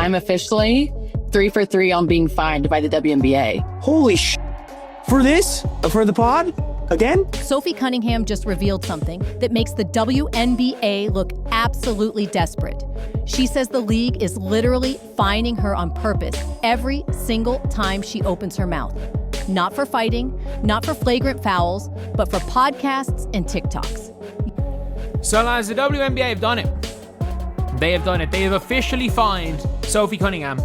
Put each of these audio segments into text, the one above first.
I'm officially 3 for 3 on being fined by the WNBA. Holy sh! For this? For the pod? Again? Sophie Cunningham just revealed something that makes the WNBA look absolutely desperate. She says the league is literally fining her on purpose every single time she opens her mouth. Not for fighting, not for flagrant fouls, but for podcasts and TikToks. So lads, the WNBA have done it. They have done it. They have officially fined Sophie Cunningham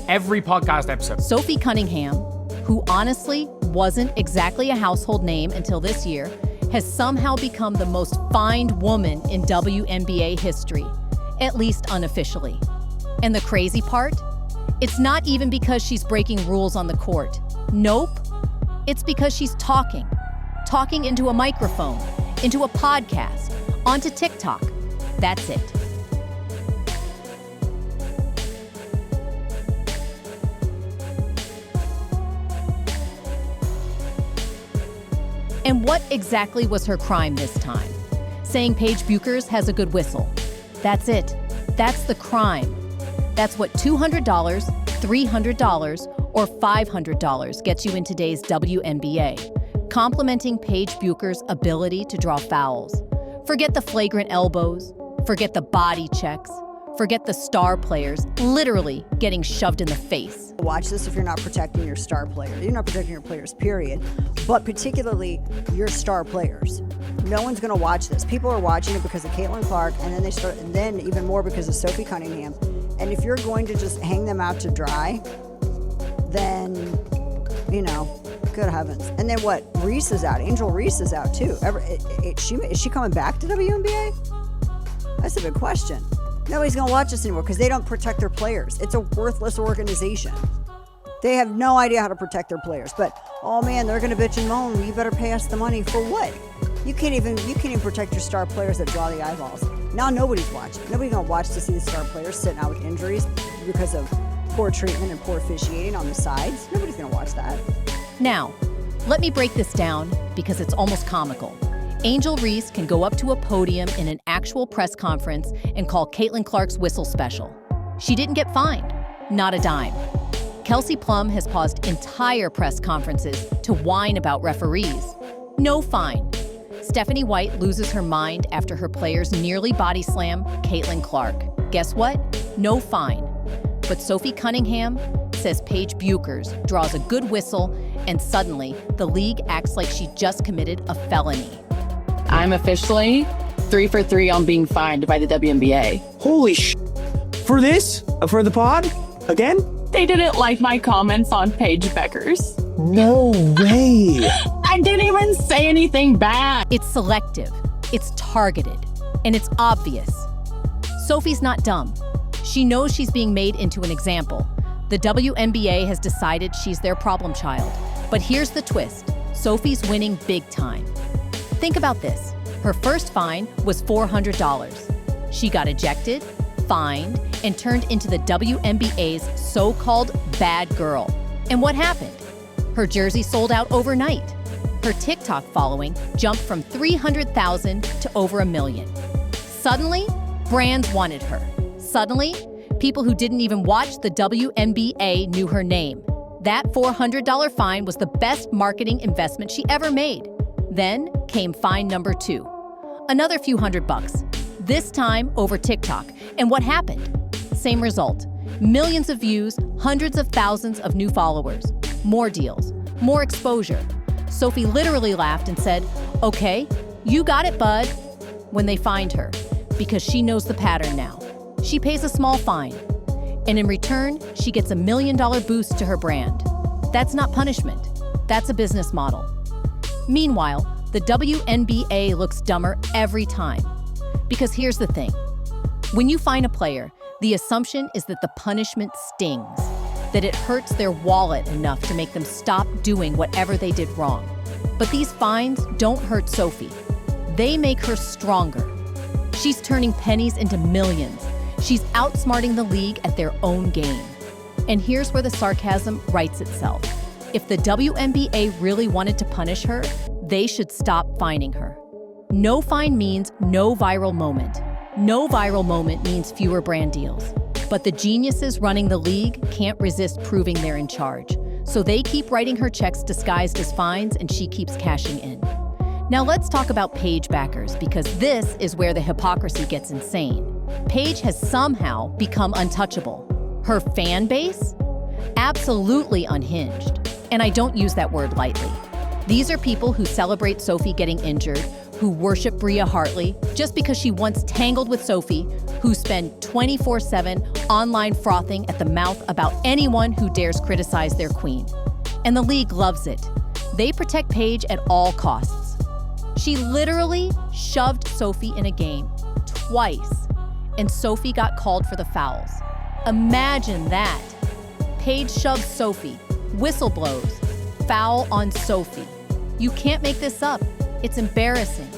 every podcast episode. Sophie Cunningham, who honestly wasn't exactly a household name until this year, has somehow become the most fined woman in WNBA history, at least unofficially. And the crazy part? It's not even because she's breaking rules on the court. Nope. It's because she's talking into a microphone, into a podcast, onto TikTok. That's it. And what exactly was her crime this time? Saying Paige Bueckers has a good whistle. That's it. That's the crime. That's what $200, $300, or $500 gets you in today's WNBA. Complimenting Paige Bueckers' ability to draw fouls. Forget the flagrant elbows. Forget the body checks. Forget the star players literally getting shoved in the face. Watch this if you're not protecting your star players. You're not protecting your players, period. But particularly your star players. No one's going to watch this. People are watching it because of Caitlin Clark, and then even more because of Sophie Cunningham. And if you're going to just hang them out to dry, then, good heavens. And then what? Reese is out. Angel Reese is out too. Is she coming back to WNBA? That's a big question. Nobody's going to watch this anymore because they don't protect their players. It's a worthless organization. They have no idea how to protect their players. But, oh man, they're going to bitch and moan. You better pay us the money. For what? You can't even protect your star players that draw the eyeballs. Now nobody's watching. Nobody's going to watch to see the star players sitting out with injuries because of poor treatment and poor officiating on the sides. Nobody's going to watch that. Now, let me break this down because it's almost comical. Angel Reese can go up to a podium in an actual press conference and call Caitlin Clark's whistle special. She didn't get fined, not a dime. Kelsey Plum has paused entire press conferences to whine about referees. No fine. Stephanie White loses her mind after her players nearly body slam Caitlin Clark. Guess what? No fine. But Sophie Cunningham says Paige Bueckers draws a good whistle, and suddenly the league acts like she just committed a felony. I'm officially 3 for 3 on being fined by the WNBA. Holy sh! For this? For the pod? Again? They didn't like my comments on Paige Bueckers. No way! I didn't even say anything bad. It's selective, it's targeted, and it's obvious. Sophie's not dumb. She knows she's being made into an example. The WNBA has decided she's their problem child. But here's the twist. Sophie's winning big time. Think about this. Her first fine was $400. She got ejected, fined, and turned into the WNBA's so-called bad girl. And what happened? Her jersey sold out overnight. Her TikTok following jumped from 300,000 to over 1 million. Suddenly, brands wanted her. Suddenly, people who didn't even watch the WNBA knew her name. That $400 fine was the best marketing investment she ever made. Then came fine number 2. Another few $100, this time over TikTok. And what happened? Same result. Millions of views, hundreds of thousands of new followers, more deals, more exposure. Sophie literally laughed and said, "Okay, you got it, bud," when they fined her, because she knows the pattern now. She pays a small fine, and in return, she gets $1 million boost to her brand. That's not punishment. That's a business model. Meanwhile, the WNBA looks dumber every time. Because here's the thing. When you fine a player, the assumption is that the punishment stings, that it hurts their wallet enough to make them stop doing whatever they did wrong. But these fines don't hurt Sophie. They make her stronger. She's turning pennies into millions. She's outsmarting the league at their own game. And here's where the sarcasm writes itself. If the WNBA really wanted to punish her, they should stop fining her. No fine means no viral moment. No viral moment means fewer brand deals. But the geniuses running the league can't resist proving they're in charge. So they keep writing her checks disguised as fines, and she keeps cashing in. Now let's talk about Paige backers, because this is where the hypocrisy gets insane. Paige has somehow become untouchable. Her fan base? Absolutely unhinged. And I don't use that word lightly. These are people who celebrate Sophie getting injured, who worship Bria Hartley just because she once tangled with Sophie, who spend 24/7 online frothing at the mouth about anyone who dares criticize their queen. And the league loves it. They protect Paige at all costs. She literally shoved Sophie in a game twice, and Sophie got called for the fouls. Imagine that. Paige shoves Sophie, whistle blows, foul on Sophie. You can't make this up. It's embarrassing.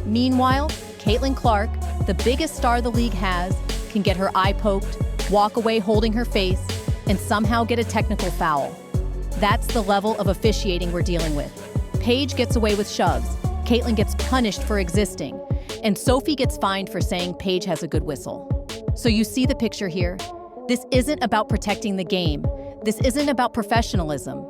Meanwhile, Caitlin Clark, the biggest star the league has, can get her eye poked, walk away holding her face, and somehow get a technical foul. That's the level of officiating we're dealing with. Paige gets away with shoves, Caitlin gets punished for existing, and Sophie gets fined for saying Paige has a good whistle. So you see the picture here? This isn't about protecting the game. This isn't about professionalism.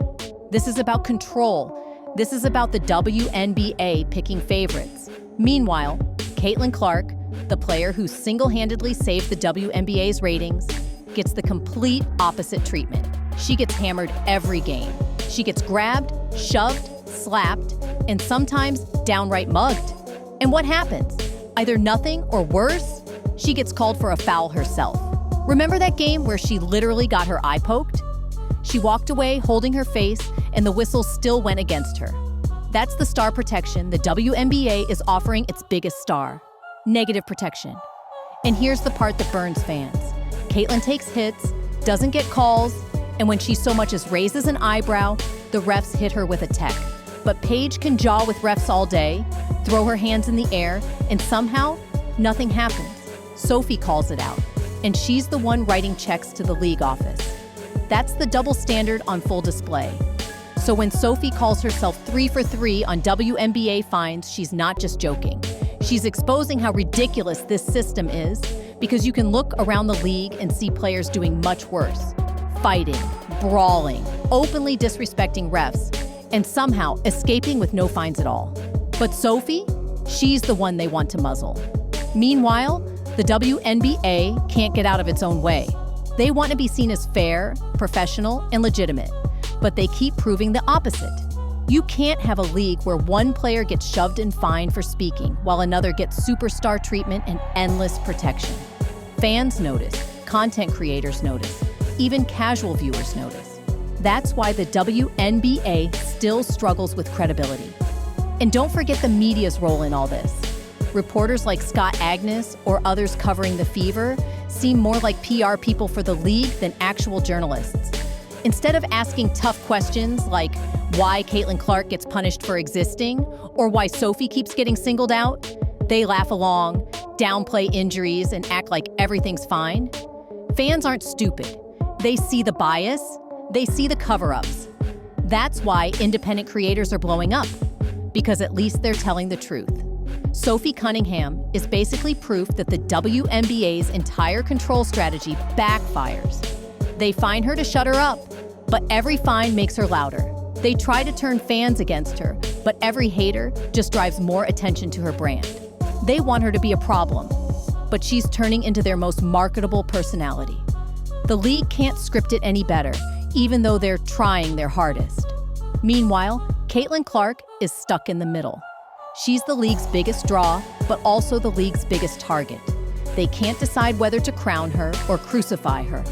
This is about control. This is about the WNBA picking favorites. Meanwhile, Caitlin Clark, the player who single-handedly saved the WNBA's ratings, gets the complete opposite treatment. She gets hammered every game. She gets grabbed, shoved, slapped, and sometimes downright mugged. And what happens? Either nothing or worse, she gets called for a foul herself. Remember that game where she literally got her eye poked? She walked away holding her face, and the whistle still went against her. That's the star protection the WNBA is offering its biggest star. Negative protection. And here's the part that burns fans. Caitlin takes hits, doesn't get calls, and when she so much as raises an eyebrow, the refs hit her with a tech. But Paige can jaw with refs all day, throw her hands in the air, and somehow, nothing happens. Sophie calls it out, and she's the one writing checks to the league office. That's the double standard on full display. So when Sophie calls herself 3 for 3 on WNBA fines, she's not just joking. She's exposing how ridiculous this system is, because you can look around the league and see players doing much worse. Fighting, brawling, openly disrespecting refs, and somehow escaping with no fines at all. But Sophie, she's the one they want to muzzle. Meanwhile, the WNBA can't get out of its own way. They want to be seen as fair, professional, and legitimate, but they keep proving the opposite. You can't have a league where one player gets shoved and fined for speaking while another gets superstar treatment and endless protection. Fans notice, content creators notice, even casual viewers notice. That's why the WNBA still struggles with credibility. And don't forget the media's role in all this. Reporters like Scott Agnes or others covering the fever seem more like PR people for the league than actual journalists. Instead of asking tough questions like why Caitlin Clark gets punished for existing or why Sophie keeps getting singled out, they laugh along, downplay injuries, and act like everything's fine. Fans aren't stupid. They see the bias, they see the cover-ups. That's why independent creators are blowing up, because at least they're telling the truth. Sophie Cunningham is basically proof that the WNBA's entire control strategy backfires. They fine her to shut her up, but every fine makes her louder. They try to turn fans against her, but every hater just drives more attention to her brand. They want her to be a problem, but she's turning into their most marketable personality. The league can't script it any better, even though they're trying their hardest. Meanwhile, Caitlin Clark is stuck in the middle. She's the league's biggest draw, but also the league's biggest target. They can't decide whether to crown her or crucify her.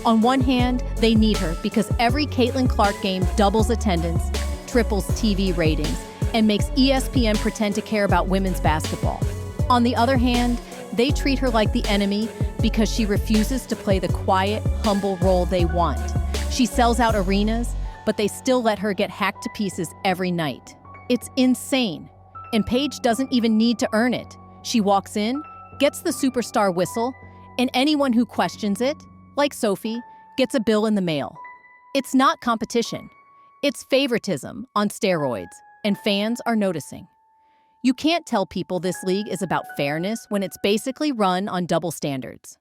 On one hand, they need her because every Caitlin Clark game doubles attendance, triples TV ratings, and makes ESPN pretend to care about women's basketball. On the other hand, they treat her like the enemy because she refuses to play the quiet, humble role they want. She sells out arenas, but they still let her get hacked to pieces every night. It's insane. And Paige doesn't even need to earn it. She walks in, gets the superstar whistle, and anyone who questions it, like Sophie, gets a bill in the mail. It's not competition. It's favoritism on steroids, and fans are noticing. You can't tell people this league is about fairness when it's basically run on double standards.